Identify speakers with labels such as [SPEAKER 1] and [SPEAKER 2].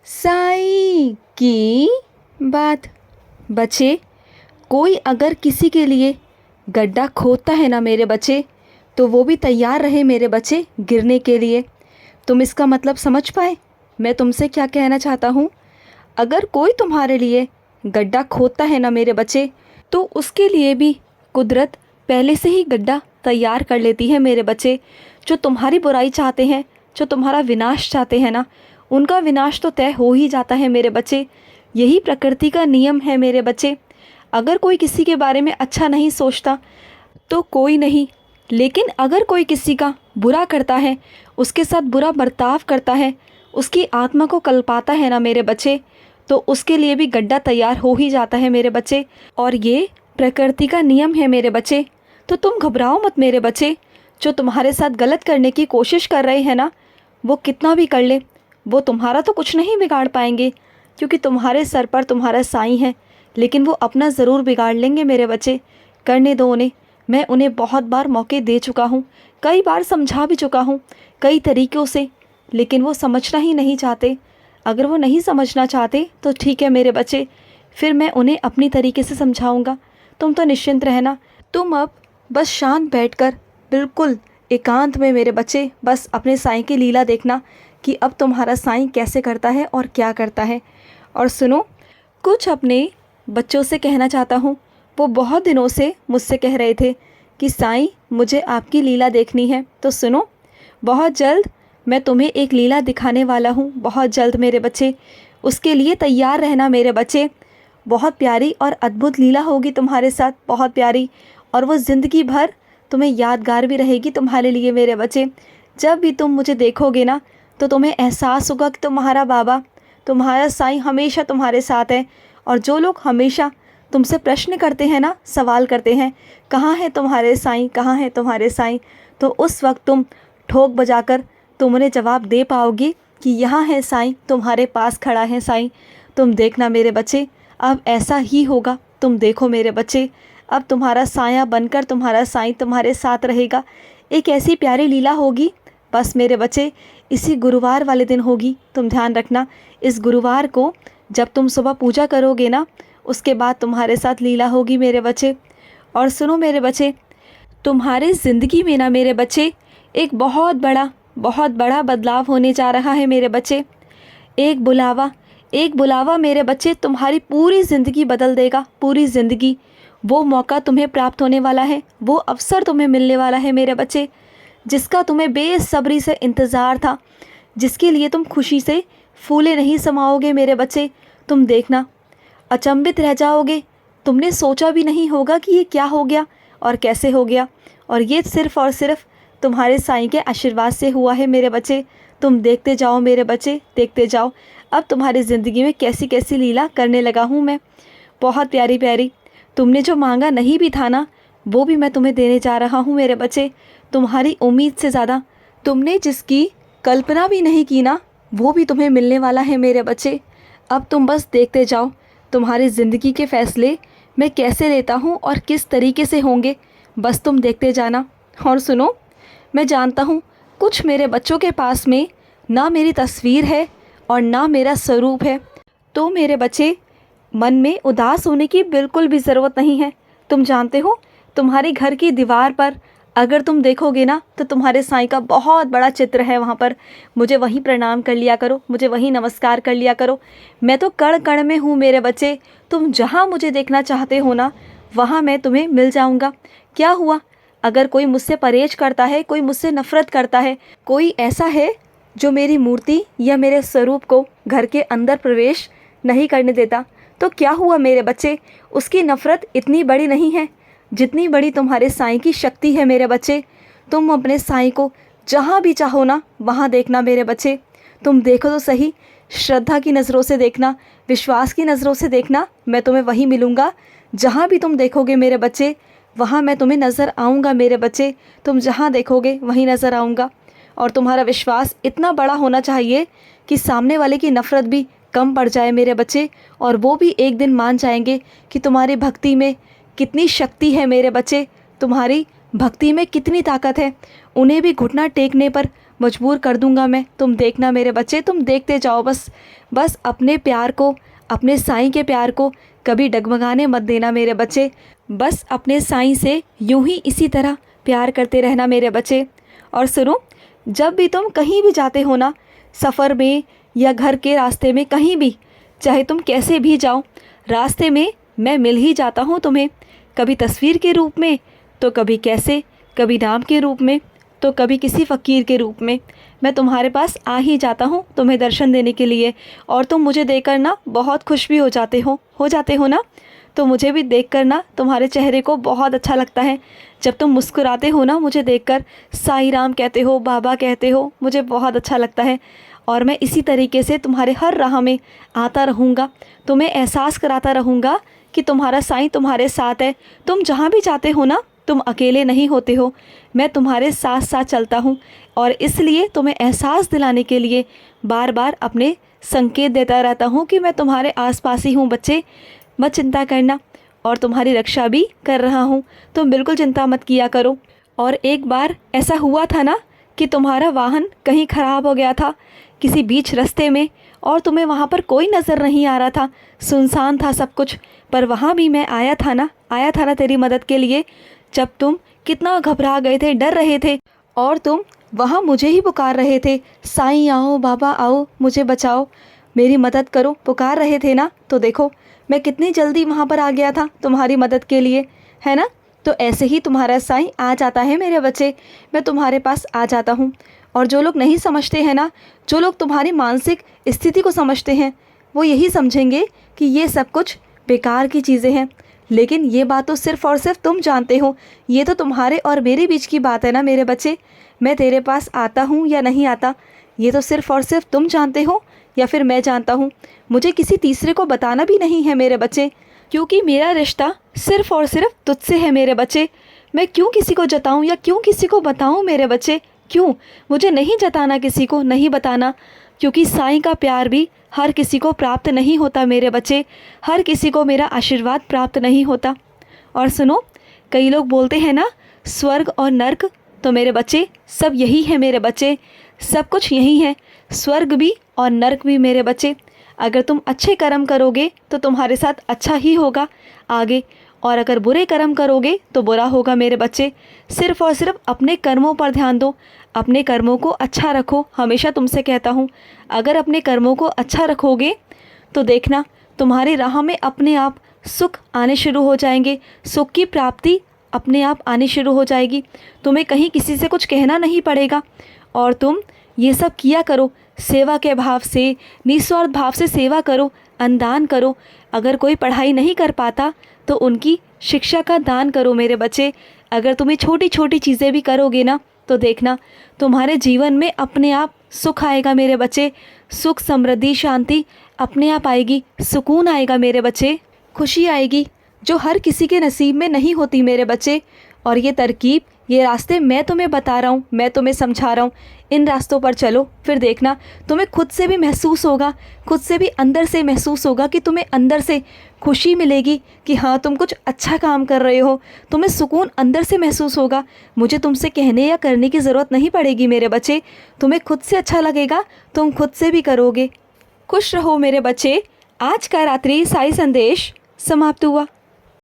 [SPEAKER 1] साईं की बात। बच्चे, कोई अगर किसी के लिए गड्ढा खोदता है ना मेरे बच्चे, तो वो भी तैयार रहे मेरे बच्चे गिरने के लिए। तुम इसका मतलब समझ पाए मैं तुमसे क्या कहना चाहता हूँ? अगर कोई तुम्हारे लिए गड्ढा खोदता है ना मेरे बच्चे, तो उसके लिए भी कुदरत पहले से ही गड्ढा तैयार कर लेती है मेरे बच्चे। जो तुम्हारी बुराई चाहते हैं, जो तुम्हारा विनाश चाहते हैं ना, उनका विनाश तो तय हो ही जाता है मेरे बच्चे। यही प्रकृति का नियम है मेरे बच्चे। अगर कोई किसी के बारे में अच्छा नहीं सोचता तो कोई नहीं, लेकिन अगर कोई किसी का बुरा करता है, उसके साथ बुरा बर्ताव करता है, उसकी आत्मा को कल्पाता है ना मेरे बच्चे, तो उसके लिए भी गड्ढा तैयार हो ही जाता है मेरे बच्चे। और ये प्रकृति का नियम है मेरे बच्चे। तो तुम घबराओ मत मेरे बच्चे। जो तुम्हारे साथ गलत करने की कोशिश कर रहे हैं ना, वो कितना भी कर ले, वो तुम्हारा तो कुछ नहीं बिगाड़ पाएंगे, क्योंकि तुम्हारे सर पर तुम्हारा साईं है। लेकिन वो अपना ज़रूर बिगाड़ लेंगे मेरे बच्चे। करने दो उन्हें। मैं उन्हें बहुत बार मौके दे चुका हूँ, कई बार समझा भी चुका हूँ, कई तरीक़ों से, लेकिन वो समझना ही नहीं चाहते। अगर वो नहीं समझना चाहते तो ठीक है मेरे बच्चे, फिर मैं उन्हें अपनी तरीके से समझाऊँगा। तुम तो निश्चिंत रहना। तुम अब बस शांत बैठकर बिल्कुल एकांत में मेरे बच्चे बस अपने साईं की लीला देखना कि अब तुम्हारा साईं कैसे करता है और क्या करता है। और सुनो, कुछ अपने बच्चों से कहना चाहता हूँ। वो बहुत दिनों से मुझसे कह रहे थे कि साईं मुझे आपकी लीला देखनी है। तो सुनो, बहुत जल्द मैं तुम्हें एक लीला दिखाने वाला हूँ, बहुत जल्द मेरे बच्चे। उसके लिए तैयार रहना मेरे बच्चे। बहुत प्यारी और अद्भुत लीला होगी तुम्हारे साथ, बहुत प्यारी, और वो ज़िंदगी भर तुम्हें यादगार भी रहेगी तुम्हारे लिए मेरे बच्चे। जब भी तुम मुझे देखोगे ना, तो तुम्हें एहसास होगा कि तुम्हारा बाबा, तुम्हारा साईं हमेशा तुम्हारे साथ है। और जो लोग हमेशा तुमसे प्रश्न करते हैं ना, सवाल करते हैं, कहाँ है तुम्हारे साईं, कहाँ है तुम्हारे साईं, तो उस वक्त तुम ठोक बजाकर तुम उन्हें जवाब दे पाओगे कि यहाँ है साईं, तुम्हारे पास खड़ा है साईं। तुम देखना मेरे बच्चे, अब ऐसा ही होगा। तुम देखो मेरे बच्चे, अब तुम्हारा साया बनकर तुम्हारा साईं तुम्हारे साथ रहेगा। एक ऐसी प्यारी लीला होगी, बस मेरे बच्चे इसी गुरुवार वाले दिन होगी। तुम ध्यान रखना, इस गुरुवार को जब तुम सुबह पूजा करोगे ना, उसके बाद तुम्हारे साथ लीला होगी मेरे बच्चे। और सुनो मेरे बच्चे, तुम्हारे ज़िंदगी में ना मेरे बच्चे एक बहुत बड़ा बदलाव होने जा रहा है मेरे बच्चे। एक बुलावा मेरे बच्चे तुम्हारी पूरी ज़िंदगी बदल देगा, पूरी ज़िंदगी। वो मौका तुम्हें प्राप्त होने वाला है, वो अवसर तुम्हें मिलने वाला है मेरे बच्चे, जिसका तुम्हें बेसब्री से इंतज़ार था, जिसके लिए तुम खुशी से फूले नहीं समाओगे मेरे बच्चे। तुम देखना, अचंभित रह जाओगे। तुमने सोचा भी नहीं होगा कि ये क्या हो गया और कैसे हो गया, और ये सिर्फ़ और सिर्फ तुम्हारे साईं के आशीर्वाद से हुआ है मेरे बच्चे। तुम देखते जाओ मेरे बच्चे, देखते जाओ। अब तुम्हारी ज़िंदगी में कैसी कैसी लीला करने लगा हूँ मैं, बहुत प्यारी प्यारी। तुमने जो मांगा नहीं भी था ना, वो भी मैं तुम्हें देने जा रहा हूँ मेरे बच्चे। तुम्हारी उम्मीद से ज़्यादा, तुमने जिसकी कल्पना भी नहीं की ना, वो भी तुम्हें मिलने वाला है मेरे बच्चे। अब तुम बस देखते जाओ, तुम्हारी ज़िंदगी के फ़ैसले मैं कैसे लेता हूँ और किस तरीके से होंगे, बस तुम देखते जाना। और सुनो, मैं जानता हूँ कुछ मेरे बच्चों के पास में ना मेरी तस्वीर है और ना मेरा स्वरूप है, तो मेरे बच्चे मन में उदास होने की बिल्कुल भी ज़रूरत नहीं है। तुम जानते हो, तुम्हारे घर की दीवार पर अगर तुम देखोगे ना, तो तुम्हारे साईं का बहुत बड़ा चित्र है वहाँ पर। मुझे वहीं प्रणाम कर लिया करो, मुझे वहीं नमस्कार कर लिया करो। मैं तो कण कण में हूँ मेरे बच्चे। तुम जहाँ मुझे देखना चाहते हो ना, वहाँ मैं तुम्हें मिल जाऊँगा। क्या हुआ, अगर कोई मुझसे परहेज करता है, कोई मुझसे नफ़रत करता है, कोई ऐसा है जो मेरी मूर्ति या मेरे स्वरूप को घर के अंदर प्रवेश नहीं करने देता, तो क्या हुआ मेरे बच्चे, उसकी नफ़रत इतनी बड़ी नहीं है जितनी बड़ी तुम्हारे साईं की शक्ति है मेरे बच्चे। तुम अपने साईं को जहाँ भी चाहो ना, वहाँ देखना मेरे बच्चे। तुम देखो तो सही, श्रद्धा की नज़रों से देखना, विश्वास की नज़रों से देखना। मैं तुम्हें वहीं मिलूँगा, जहाँ भी तुम देखोगे मेरे बच्चे, वहाँ मैं तुम्हें नज़र आऊँगा मेरे बच्चे। तुम जहाँ देखोगे वहीं नज़र आऊँगा। और तुम्हारा विश्वास इतना बड़ा होना चाहिए कि सामने वाले की नफ़रत भी कम पड़ जाए मेरे बच्चे, और वो भी एक दिन मान जाएंगे कि तुम्हारी भक्ति में कितनी शक्ति है मेरे बच्चे, तुम्हारी भक्ति में कितनी ताकत है। उन्हें भी घुटना टेकने पर मजबूर कर दूंगा मैं। तुम देखना मेरे बच्चे, तुम देखते जाओ बस। बस अपने प्यार को, अपने साईं के प्यार को कभी डगमगाने मत देना मेरे बच्चे। बस अपने साईं से यूं ही इसी तरह प्यार करते रहना मेरे बच्चे। और सुनो, जब भी तुम कहीं भी जाते हो ना, सफ़र में या घर के रास्ते में, कहीं भी, चाहे तुम कैसे भी जाओ, रास्ते में मैं मिल ही जाता हूँ तुम्हें। कभी तस्वीर के रूप में, तो कभी कैसे, कभी नाम के रूप में, तो कभी किसी फ़कीर के रूप में मैं तुम्हारे पास आ ही जाता हूँ तुम्हें दर्शन देने के लिए। और तुम मुझे देखकर ना बहुत खुश भी हो जाते हो ना। तो मुझे भी देखकर ना तुम्हारे चेहरे को बहुत अच्छा लगता है। जब तुम मुस्कुराते हो ना मुझे देखकर, साईं राम कहते हो, बाबा कहते हो, मुझे बहुत अच्छा लगता है। और मैं इसी तरीके से तुम्हारे हर राह में आता रहूँगा, तुम्हें एहसास कराता रहूँगा कि तुम्हारा साईं तुम्हारे साथ है। तुम जहाँ भी जाते हो ना, तुम अकेले नहीं होते हो, मैं तुम्हारे साथ साथ चलता हूँ। और इसलिए तुम्हें एहसास दिलाने के लिए बार बार अपने संकेत देता रहता हूँ कि मैं तुम्हारे आसपास ही हूँ बच्चे, मत चिंता करना। और तुम्हारी रक्षा भी कर रहा हूँ, तुम बिल्कुल चिंता मत किया करो। और एक बार ऐसा हुआ था ना कि तुम्हारा वाहन कहीं ख़राब हो गया था किसी बीच रास्ते में, और तुम्हें वहाँ पर कोई नज़र नहीं आ रहा था, सुनसान था सब कुछ। पर वहाँ भी मैं आया था ना तेरी मदद के लिए। जब तुम कितना घबरा गए थे, डर रहे थे, और तुम वहाँ मुझे ही पुकार रहे थे, साईं आओ, बाबा आओ, मुझे बचाओ, मेरी मदद करो, पुकार रहे थे ना। तो देखो मैं कितनी जल्दी वहाँ पर आ गया था तुम्हारी मदद के लिए, है ना। तो ऐसे ही तुम्हारा साईं आ जाता है मेरे बच्चे, मैं तुम्हारे पास आ जाता हूँ। और जो लोग नहीं समझते हैं ना, जो लोग तुम्हारी मानसिक स्थिति को समझते हैं, वो यही समझेंगे कि ये सब कुछ बेकार की चीज़ें हैं। लेकिन ये बात तो सिर्फ़ और सिर्फ तुम जानते हो, ये तो तुम्हारे और मेरे बीच की बात है ना मेरे बच्चे। मैं तेरे पास आता हूँ या नहीं आता, ये तो सिर्फ़ और सिर्फ तुम जानते हो या फिर मैं जानता हूँ। मुझे किसी तीसरे को बताना भी नहीं है मेरे बच्चे, क्योंकि मेरा रिश्ता सिर्फ़ और सिर्फ तुझसे है मेरे बच्चे। मैं क्यों किसी को जताऊँ या क्यों किसी को बताऊँ मेरे बच्चे, क्यों? मुझे नहीं जताना, किसी को नहीं बताना, क्योंकि साईं का प्यार भी हर किसी को प्राप्त नहीं होता मेरे बच्चे, हर किसी को मेरा आशीर्वाद प्राप्त नहीं होता। और सुनो, कई लोग बोलते हैं ना स्वर्ग और नर्क, तो मेरे बच्चे सब यही है मेरे बच्चे, सब कुछ यही है, स्वर्ग भी और नर्क भी मेरे बच्चे। अगर तुम अच्छे कर्म करोगे तो तुम्हारे साथ अच्छा ही होगा आगे, और अगर बुरे कर्म करोगे तो बुरा होगा मेरे बच्चे। सिर्फ़ और सिर्फ अपने कर्मों पर ध्यान दो, अपने कर्मों को अच्छा रखो। हमेशा तुमसे कहता हूँ, अगर अपने कर्मों को अच्छा रखोगे तो देखना तुम्हारी राह में अपने आप सुख आने शुरू हो जाएंगे, सुख की प्राप्ति अपने आप आनी शुरू हो जाएगी। तुम्हें कहीं किसी से कुछ कहना नहीं पड़ेगा। और तुम ये सब किया करो, सेवा के भाव से, निस्वार्थ भाव से सेवा करो, अन्नदान करो। अगर कोई पढ़ाई नहीं कर पाता तो उनकी शिक्षा का दान करो मेरे बच्चे। अगर तुम्हें छोटी छोटी चीज़ें भी करोगे ना, तो देखना तुम्हारे जीवन में अपने आप सुख आएगा मेरे बच्चे, सुख, समृद्धि, शांति अपने आप आएगी, सुकून आएगा मेरे बच्चे, खुशी आएगी, जो हर किसी के नसीब में नहीं होती मेरे बच्चे। और ये तरकीब, ये रास्ते मैं तुम्हें बता रहा हूँ, मैं तुम्हें समझा रहा हूँ, इन रास्तों पर चलो, फिर देखना तुम्हें खुद से भी महसूस होगा, खुद से भी अंदर से महसूस होगा कि तुम्हें अंदर से खुशी मिलेगी कि हाँ तुम कुछ अच्छा काम कर रहे हो, तुम्हें सुकून अंदर से महसूस होगा। मुझे तुमसे कहने या करने की ज़रूरत नहीं पड़ेगी मेरे बच्चे, तुम्हें खुद से अच्छा लगेगा, तुम खुद से भी करोगे। खुश रहो मेरे बच्चे। आज का रात्रि साई संदेश समाप्त हुआ।